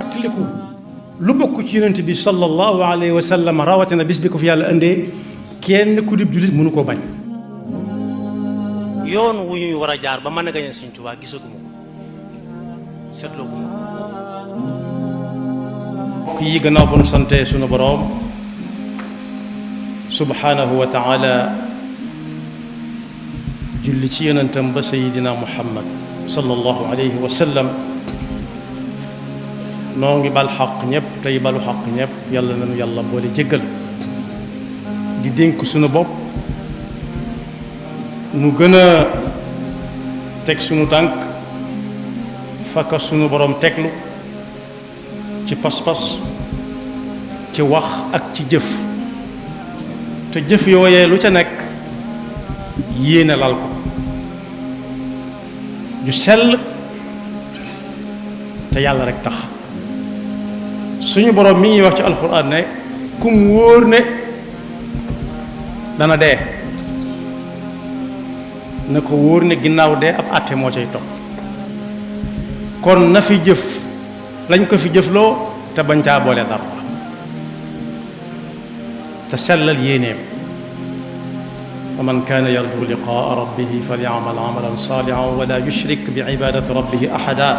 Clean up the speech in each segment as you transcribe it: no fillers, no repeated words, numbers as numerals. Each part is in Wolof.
tiliku lu bokk ci yonent bi sallallahu alayhi wa sallam rawatina bis bi ko fi yàlla indee kenn ku dib jullit mënu koo bañ. yoon wu ñuy war a jaar ba mën a gañe Sëñ Tuubaa gisaguma ko seetlooguma ko. mbokk yi gannaaw bu nu sante sunu boroom subhanahu wa taala julli ci yonentam ba sayidina muhammad sallallahu alayhi wa sallam noo ngi bal xaq ñëpp tey balu xaq ñëpp yàlla nañu yàlla boole jéggal di dénk sunu bopp nu gën a teg sunu tànk fakka sunu borom teglu ci pas-pas ci wax ak ci jëf te jëf yooyee lu ca nekk yéene lal ko ju sell te yàlla rek tax suñu borom mi ngi wax ci alxuraan ne kum wóor ne dana dee na ko wóor ne ginnaaw dee ab àtte moo cay topp kon na fi jëf lañ ko fi jëfloo te bañ caa boole dara te sellal yéeneem fa man kaana yarju liqaa rabbihi falyamal amalan saalihan wala yushrik bi ibadati rabbihi ahada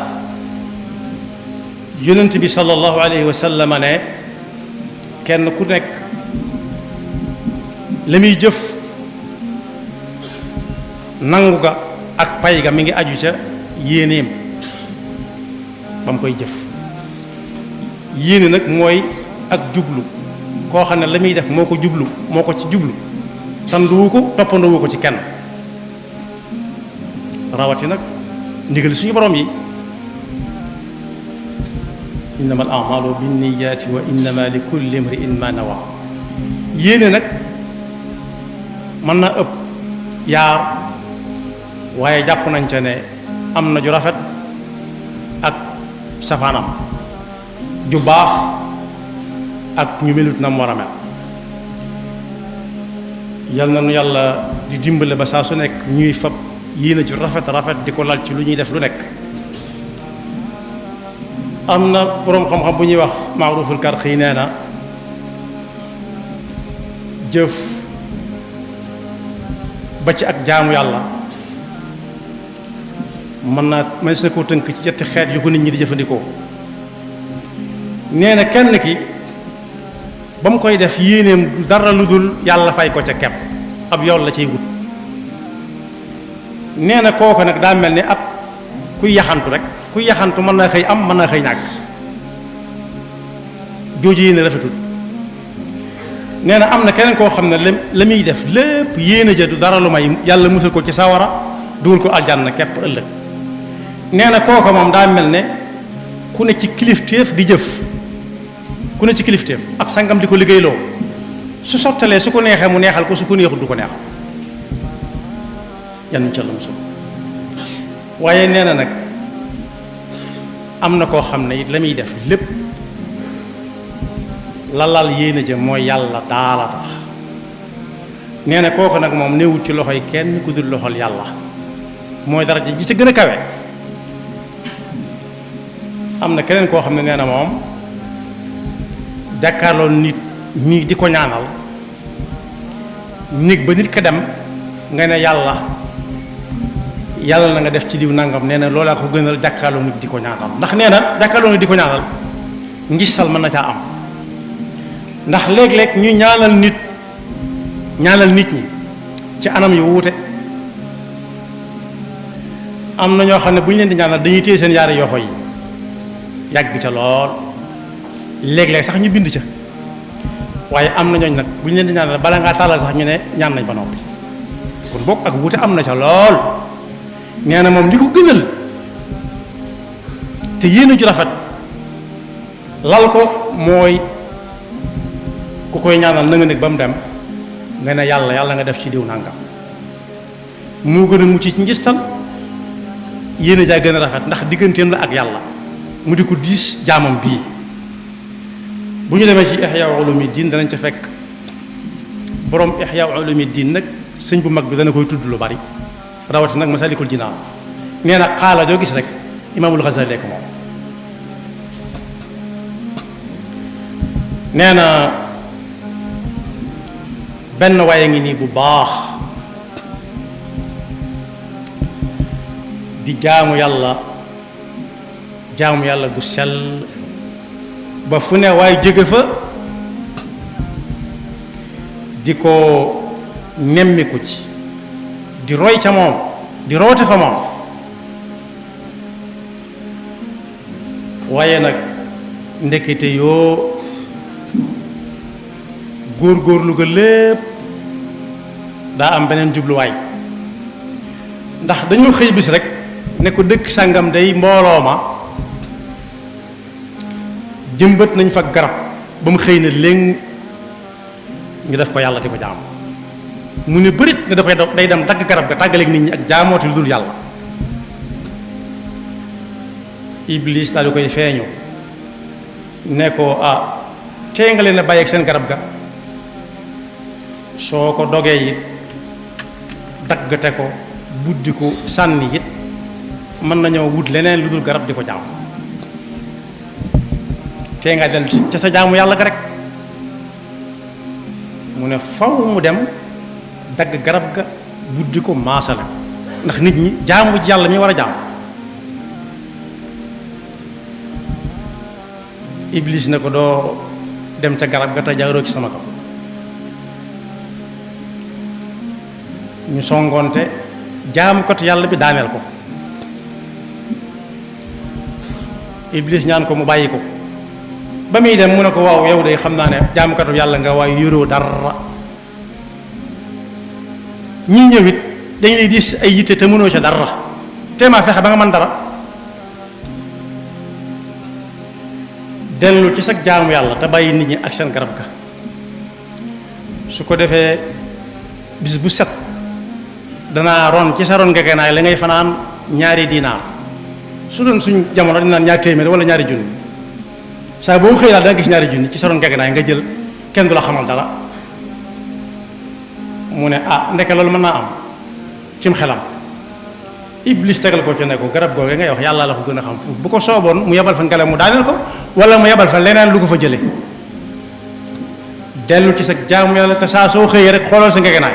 yonent bi sallallahu alayhi wa sallam ne kenn ku nekk la muy jëf nangu ga ak pay ga mi ngi aju ca yéeneem ba mu koy jëf yéene nag mooy ak jublu koo xam ne la muy def moo ko jublu moo ko ci jublu tanduwu ko toppandowu ko ci kenn rawati nag ndigal suñu borom yi innama al a'malu binniyati wa innama li kulli imri'in ma nawa yéene nag mën naa ëpp yaar waaye jàpp nañ ca ne am na ju rafet ak safaanam ju baax ak ñu melut na mu war a mel yal na nu yàlla di dimbale ba saa su nekk ñuy fab yéene ju rafet rafet di ko lal ci lu ñuy def lu nekk. am na boroom xam-xam bu ñuy wax Maaruful Karxi nee na jëf ba ci ak jaamu yàlla mënees na koo tënk ci ñetti xeet yu ko nit ñi di jëfandikoo. nee na kenn ki ba mu koy def yéeneem du dara lu dul yàlla fay ko ca kepp ab yoon la ciy wut. nee na kooku nag daa mel ni ab kuy yaxantu rek kuy yaxantu mën naa xëy am mën naa xëy ñàkk jooju yéene rafetul. nee na am na keneen koo xam ne la muy def lépp yéene ja du dara lu may yàlla musal ko ci sawara dugal ko aljanna kepp ëllëg. nee na kooku moom daa mel ne ku ne ci kilifteef di jëf ku ne ci kilifteef ab sangam di ko liggéeyloo su sottalee su ko neexee mu neexal ko su ko neexul du ko neexal yan ca la musal. waaye nee na nag am na koo xam ne it la muy def lépp lalal yéene ja mooy yàlla daala tax. nee na kooku nag moom newut ci loxoy kenn ku dul loxol yàlla mooy daraja ji ca gën a kawe. am na keneen koo xam ne nee na moom jàkkaarloo nit ñi di ko ñaanal nit ba nit ka dem nga ne yàlla na nga def ci diw nangam nee na loolaa ko gënal jàkkaarloo nit di ko ñaanal. ndax nee na jàkkaarloo nit di ko ñaanal ngistal mën na caa am ndax léeg-léeg ñu ñaanal nit ñi ci anam yu wuute. am na ñoo xam ne bu ñu leen di ñaanal dañuy téye seen yaari yoxo yi yàgg ca lool léeg-léeg sax ñu bind ca waaye am na ñooñ nag bu ñu leen di ñaanal bala ngaa tàllal sax ñu ne ñaan nañ ba noppi kon boog ak wuute am na ca lool. nee na moom li ko gënal te yéene ju rafet lal ko mooy ku koy ñaanal na nga nekk ba mu dem nga ne yàlla nga def ci diw nangam moo gën a mucc ci njistal yéene jaa gën a rafet ndax digganteem la ak yàlla mu di ko diis jaamam bii. bu ñu demee ci Ihya Ulumuddin danañ ca fekk borom Ihya Ulumuddin nag sëñ bu mag bi dana koy tudd lu bari rawati nag Masalikul Jinaan nee na xaala joo gis rek Imaamul Ghazali ko moom nee na benn waaye ngi nii bu baax di jaamu yàlla gu sell ba fu ne waaye jóge fa di ko nemmiku ci di roy ca moom di roote fa moom waaye nag ndekete yoo góorgóorlu ga lépp daa am beneen jubluwaay ndax dañoo xëy bis rek ne ko dëkk sàngam day mbooloo ma jëmbat nañ fa garab ba mu xëy na léegi ñu def ko yàlla di ko jaam mu ne bërit ne dafay day dem dagg garab ga tàggaleeg nit ñi ak jaamooti lu dul yàlla. Iblis daal di koy feeñu ne ko tey nga leen a bàyyi ak seen garab ga soo ko dogee it daggate ko buddi ko sànni it mën nañoo wut leneen lu dul garab di ko jaam tey nga dem ca sa jaamu yàlla ga rek. mu ne faw mu dem dagg garab ga buddi ko maasale ko ndax nit ñi jaamu ji yàlla mi war a jaam. Iblis ne ko doo dem ca garab ga te jaaroo ci sama kaw. ñu songoonte jaamukatu yàlla bi daaneel ko. Iblis ñaan ko mu bàyyi ko ba muy dem mu ne ko waaw yow de xam naa ne jaamukatu yàlla nga waaye yoroo dara ñii ñëwit dañ lay diis ay yitte te mënoo ca dara te maa fexe ba nga mën dara. dellu ci sa jaamu yàlla te bàyyi nit ñi ak seen garab ga su ko defee bis bu set danaa ron ci sa ron gegenaay la ngay fanaan ñaari dinaar su doon suñ jamono dinaan ñaari téeméer wala ñaari junni saa boo xëy daal da nga gis ñaari junni ci sa ron gegenaay nga jël kenn du la xamal dara. mu ne ndeke loolu mën naa am cim xelam. Iblis tegal ko ci ne ko garab googe ngay wax yàlla la ko gën a xam foofu bu ko sooboon mu yebal fa ngelaw mu daaneel ko wala mu yebal fa leneen lu ko fa jële dellu ci sa jaamu yàlla te saa soo xëyee rek xoolal sa ngegenaay.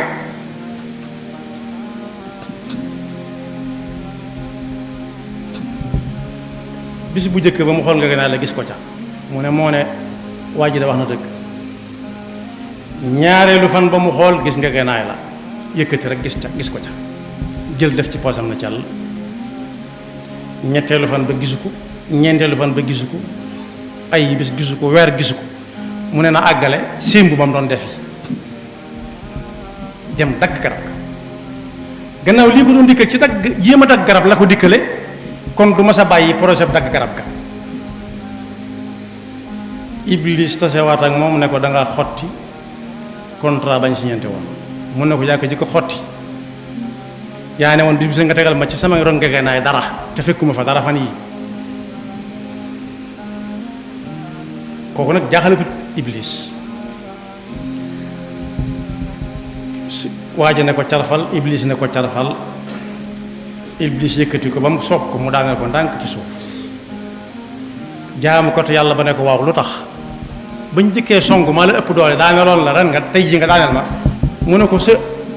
bis bu njëkk ba mu xool ngegenaay la gis ko ca mu ne moo ne waa ji da wax na dëgg. ñaareelu fan ba mu xool gis ngegenaay la yëkkati rek gis ko ca jël def ci poosam na càll. ñetteelu fan ba gisu ko ñeenteelu fan ba gisu ko ay bis gisu ko weer gisu ko mu ne na àggale sémbu ba mu doon defi dem dagg garab ga gannaaw lii ko doon dikkal ci dagg jéem a dagg garab la ko dikkale kon du ma sa bàyyi projet dagg garab ga. Iblis tasewaat ak moom ne ko da nga xotti contrat bañ siñante woon mun ne ko yaa ko ji ko xotti yaa ne woon bis nga tegal ma ci sama ron ngegenaay dara te fekkuma fa dara fan yi kooku nag jaaxalatut Iblis. waa ji ne ko carfal Iblis ne ko carfal Iblis yëkkati ko ba mu soob ko mu daaneel ko ndànk ci suuf. jaamu ko te yàlla ba ne ko waaw lu tax bañ jëkkee song maa la ëpp doole daaneeloon la ren nga tey ji nga daaneel ma mu ne ko sa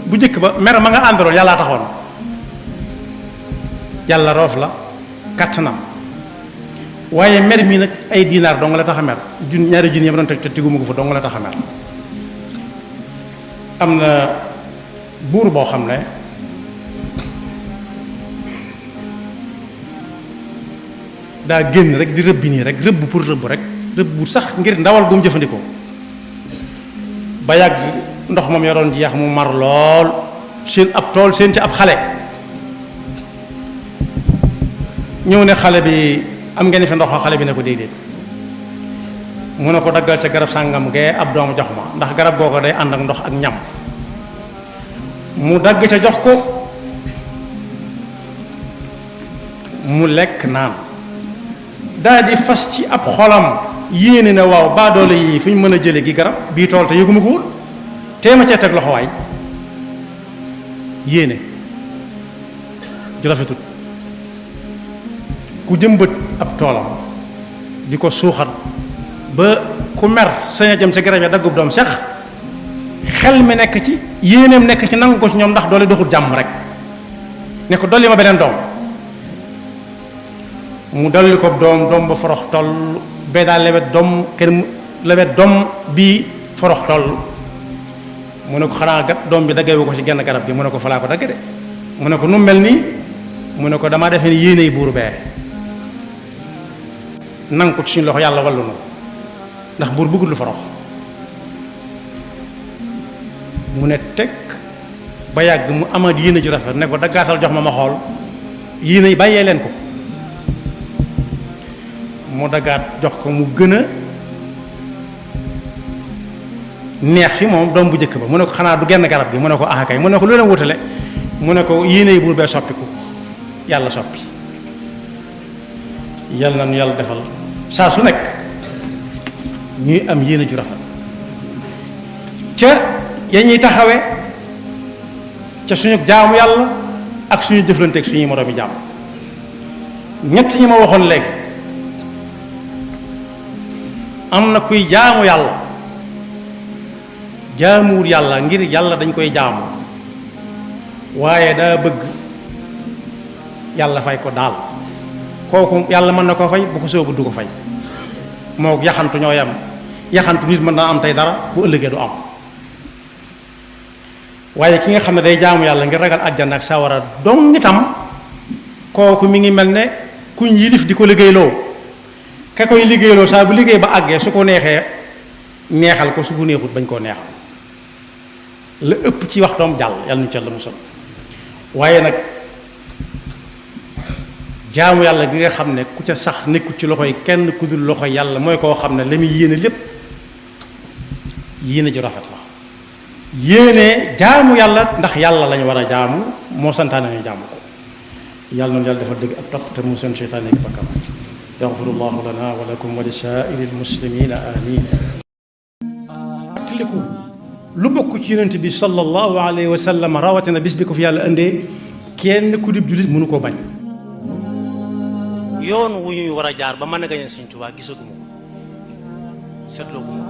bu jëkk ba mer ma nga àndaloon yàllaa taxoon. yàlla roof la kattanam waaye mer mi nag ay dinaar dong la tax a mer ñaari junni yam doon teg te teguma ko fa dong la tax a mer. am na buur boo xam ne daa génn rek di rëbbi nii rek rëbb pour rëbb rek rëbb sax ngir ndawal gum jëfandikoo ba yàgg ndox moom yoroon jeex mu mar lool seen ab tool seen ci ab xale ñëw ne xale bi am ngeen fi ndox xale bi ne ko déedéet mu ne ko daggal ca garab sàngam gee ab doomu jox ma ndax garab googu day ànd ak ndox ak ñam mu dagg ca jox ko mu lekk naan daal di fas ci ab xolam yéene na waaw baadoole yi fu ñu mën a jële gi garab bii tool te yëguma ko woon téema cee teg loxo waay yéene ju rafetut ku jëmbët ab toolam di ko suuxat ba ku mer sañ a jëm sa garab ya daggub doom sax xel mi nekk ci yéeneem nekk ci nangu ko ci ñoom ndax doole doxul jàmm rek ne ko dolli ma beneen doom mu dolli ko doom ba forox toll bee daa lewet doom kenn lewet doom bii forox toll mu ne ko xanaa gat doom bi daggewu ko ci genn garab gi mu ne ko falaa ko dagg de mu ne ko nu mel nii mu ne ko damaa defee ni yéeney buur bee nang ko ci suñu loxo yàlla wallu na ndax buur bëggul lu forox mu ne teg ba yàgg mu amaat yéene ju rafet ne ko daggaatal jox ma xool yéene yi bàyyee leen ko mu daggaat jox ko mu gën a neex fi moom doom bu njëkk ba mu ne ko xanaa du genn garab gi mu ne ko ah kay mu ne ko lu leen wutale mu ne ko yéene yi buur bee soppiku yàlla soppi yàlla na nu yàlla defal saa su nekk ñuy am yéene ju rafet ca ya ñuy taxawe ca suñu jaamu yàlla ak suñu jëflanteeg suñuy moroomi jaam ñett ñi ma waxoon léegi am na kuy jaamu yàlla jaamuwul yàlla ngir yàlla dañ koy jaamu waaye daa bëgg yàlla fay ko daal kooku yàlla mën na ko fay bu ko soobu du ko fay moo yaxantu ñoo yam yaxantu nit mën naa am tey dara bu ëllëgee du am waaye ki nga xam ne day jaamu yàlla ngir ragal àjjana ak sawara dong itam kooku mi ngi mel ne kuñ yilif di ko liggéeyloo ka koy liggéeyloo saa bu liggéey ba àggee su ko neexee neexal ko su ko neexut bañ koo neexal la ëpp ci waxtoom jàll yàlla nu ci Yàlla musal waaye nag jaamu yàlla gi nga xam ne ku ca sax nekkut ci loxoy kenn ku dul loxoy yàlla mooy koo xam ne la muy yéene lépp yéene ju rafet la yéene jaamu yàlla ndax yàlla lañu war a jaamu moo santaane ñu jaamu ko yàlla noonu yàlla dafa dëgg ak topp te mu seen seytaane gi bakkam yaxfirullahu lana wa lakum wa li saa'iril muslimina amin tiliku lu bokk ci yonent bi sallallahu alayhi wa sallam rawatina bis bi ko fi yàlla indee kenn ku dib jullit mënu koo bañ yoon wu ñuy war a jaar ba mën a gañe Sëñ Tuubaa gisaguma ko seetloo guma